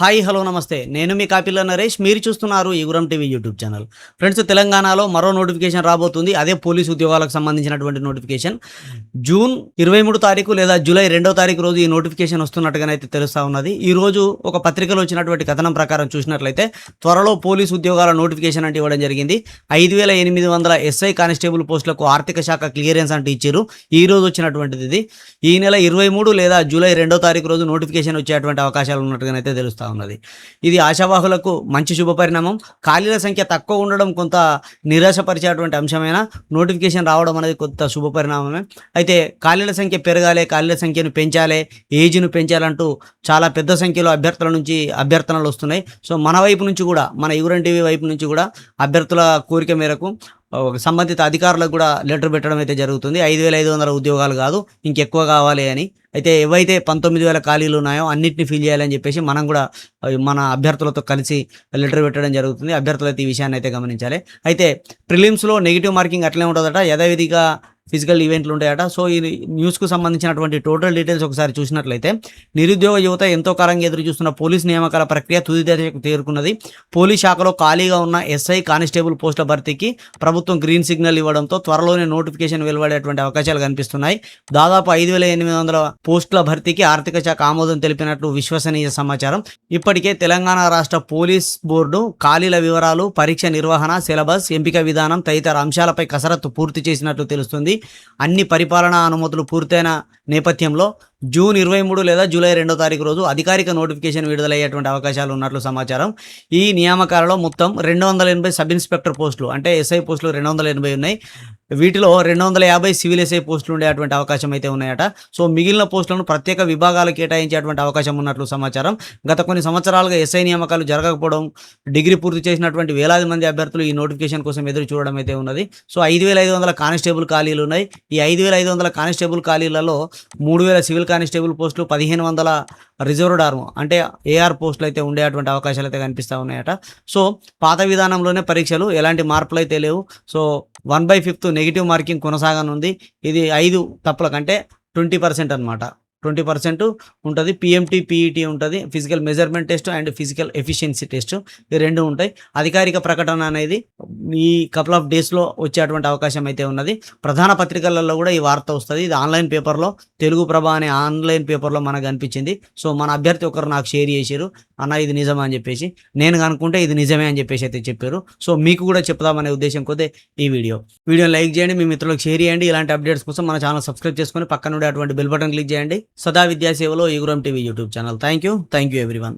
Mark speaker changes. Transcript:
Speaker 1: Hi hello నమస్తే నేను మీ కాపిల్ల నరేష్ మీరు చూస్తున్నారు ఈగురం టీవీ యూట్యూబ్ ఛానల్. ఫ్రెండ్స్, తెలంగాణలో మరో నోటిఫికేషన్ రాబోతుంది. అదే పోలీస్ ఉద్యోగాలకు సంబంధించినటువంటి నోటిఫికేషన్. జూన్ 23 తారీఖు లేదా జూలై 2వ తారీఖు రోజు ఈ నోటిఫికేషన్ వస్తున్నట్టుగానైతే తెలుస్తూ ఉన్నది. ఈ రోజు ఒక పత్రికలో వచ్చినటువంటి కథనం ప్రకారం చూసినట్లయితే త్వరలో పోలీస్ ఉద్యోగాల నోటిఫికేషన్ అంటే ఇవ్వడం జరిగింది. 5,800 ఎస్ఐ కానిస్టేబుల్ పోస్టులకు ఆర్థిక శాఖ క్లియరెన్స్ అంటే ఇచ్చారు. ఈ రోజు వచ్చినటువంటిది ఇది. ఈ నెల 23 లేదా జూలై 2వ తారీఖు రోజు నోటిఫికేషన్ వచ్చేటువంటి అవకాశాలు ఉన్నట్టుగానైతే తెలుస్తుంది. ఉన్నది. ఇది ఆశావాహులకు మంచి శుభపరిణామం. ఖాళీల సంఖ్య తక్కువ ఉండడం కొంత నిరాశపరిచేటువంటి అంశమైన నోటిఫికేషన్ రావడం అనేది కొంత శుభపరిణామమే. అయితే ఖాళీల సంఖ్య పెరగాలి, ఖాళీల సంఖ్యను పెంచాలి, ఏజ్ను పెంచాలంటూ చాలా పెద్ద సంఖ్యలో అభ్యర్థుల నుంచి అభ్యర్థనలు వస్తున్నాయి. సో మన వైపు నుంచి కూడా, మన ఈగురం టీవీ వైపు నుంచి కూడా అభ్యర్థుల కోరిక మేరకు సంబంధిత అధికారులకు కూడా లెటర్ పెట్టడం అయితే జరుగుతుంది. 5,500 ఉద్యోగాలు కాదు, ఇంకెక్కువ కావాలి అని. అయితే ఏవైతే 19,000 ఖాళీలు ఉన్నాయో అన్నింటినీ ఫిల్ చేయాలని చెప్పేసి మనం కూడా మన అభ్యర్థులతో కలిసి లెటర్ పెట్టడం జరుగుతుంది. అభ్యర్థులు అయితే ఈ విషయాన్ని అయితే గమనించాలి. అయితే ప్రిలిమ్స్లో నెగిటివ్ మార్కింగ్ అట్లే ఉంటుందట, యథావిధిగా ఫిజికల్ ఈవెంట్లు ఉంటాయట. సో ఈ న్యూస్కు సంబంధించినటువంటి టోటల్ డీటెయిల్స్ ఒకసారి చూసినట్లయితే, నిరుద్యోగ యువత ఎంతో కాలంగా ఎదురు చూస్తున్న పోలీస్ నియామకాల ప్రక్రియ తుది దశకు చేరుకున్నది. పోలీస్ శాఖలో ఖాళీగా ఉన్న ఎస్ఐ కానిస్టేబుల్ పోస్టుల భర్తీకి ప్రభుత్వం గ్రీన్ సిగ్నల్ ఇవ్వడంతో త్వరలోనే నోటిఫికేషన్ వెలువడేటువంటి అవకాశాలు కనిపిస్తున్నాయి. దాదాపు 5,800 పోస్టుల భర్తీకి ఆర్థిక శాఖ ఆమోదం తెలిపినట్లు విశ్వసనీయ సమాచారం. ఇప్పటికే తెలంగాణ రాష్ట్ర పోలీస్ బోర్డు ఖాళీల వివరాలు, పరీక్ష నిర్వహణ, సిలబస్, ఎంపిక విధానం తదితర అంశాలపై కసరత్తు పూర్తి చేసినట్లు తెలుస్తుంది. అన్ని పరిపాలనా అనుమతులు పూర్తయిన నేపథ్యంలో జూన్ 23 లేదా జూలై 2వ తారీఖు రోజు అధికారిక నోటిఫికేషన్ విడుదలయ్యేటువంటి అవకాశాలు ఉన్నట్లు సమాచారం. ఈ నియామకాలలో మొత్తం 280 సబ్ ఇన్స్పెక్టర్ పోస్టులు అంటే ఎస్ఐ పోస్టులు 280 ఉన్నాయి. వీటిలో 250 సివిల్ ఎస్ఐ పోస్టులు ఉండేటువంటి అవకాశం అయితే ఉన్నాయట. సో మిగిలిన పోస్టులను ప్రత్యేక విభాగాలు కేటాయించేటువంటి అవకాశం ఉన్నట్లు సమాచారం. గత కొన్ని సంవత్సరాలుగా ఎస్ఐ నియామకాలు జరగకపోవడం, డిగ్రీ పూర్తి చేసినటువంటి వేలాది మంది అభ్యర్థులు ఈ నోటిఫికేషన్ కోసం ఎదురు చూడడం అయితే ఉన్నది. సో 5,500 కానిస్టేబుల్ ఖాళీలు ఉన్నాయి. ఈ 5,500 కానిస్టేబుల్ ఖాళీలలో 3,000 సివిల్ కానిస్టేబుల్ పోస్టులు, 1,500 రిజర్వ్డ్ ఆర్మ్ అంటే ఏఆర్ పోస్టులు అయితే ఉండేటువంటి అవకాశాలు అయితే కనిపిస్తూ ఉన్నాయట. సో పాత విధానంలోనే పరీక్షలు, ఎలాంటి మార్పులు అయితే లేవు. సో 1/5 నెగిటివ్ మార్కింగ్ కొనసాగనుంది. ఇది 5 తప్పుల కంటే 20% అనమాట. 20% ఉంటుంది. పిఎంటీ, పీఈటీ ఉంటుంది. Physical measurement test and physical efficiency test, ఈ రెండు ఉంటాయి. అధికారిక ప్రకటన అనేది ఈ కపుల్ ఆఫ్ డేస్లో వచ్చేటువంటి అవకాశం అయితే ఉన్నది. ప్రధాన పత్రికలలో కూడా ఈ వార్త వస్తుంది. ఇది ఆన్లైన్ పేపర్లో, తెలుగు ప్రభ అనే ఆన్లైన్ పేపర్లో మనకు అనిపించింది. సో మన అభ్యర్థి ఒకరు నాకు షేర్ చేశారు, అన్న ఇది నిజమా అని చెప్పేసి. నేను కనుక్కుంటే ఇది నిజమే అని చెప్పేసి అయితే చెప్పారు. సో మీకు కూడా చెప్దామనే ఉద్దేశం కొద్దే ఈ వీడియోని లైక్ చేయండి, మీ మిత్రులకు షేర్ చేయండి. ఇలాంటి అప్డేట్స్ కోసం మన ఛానల్ సబ్స్క్రైబ్ చేసుకొని పక్కన ఉండే అటువంటి బెల్ బటన్ క్లిక్ చేయండి. సదా విద్యాసేవలో ఈగురం TV YouTube channel. Thank you everyone.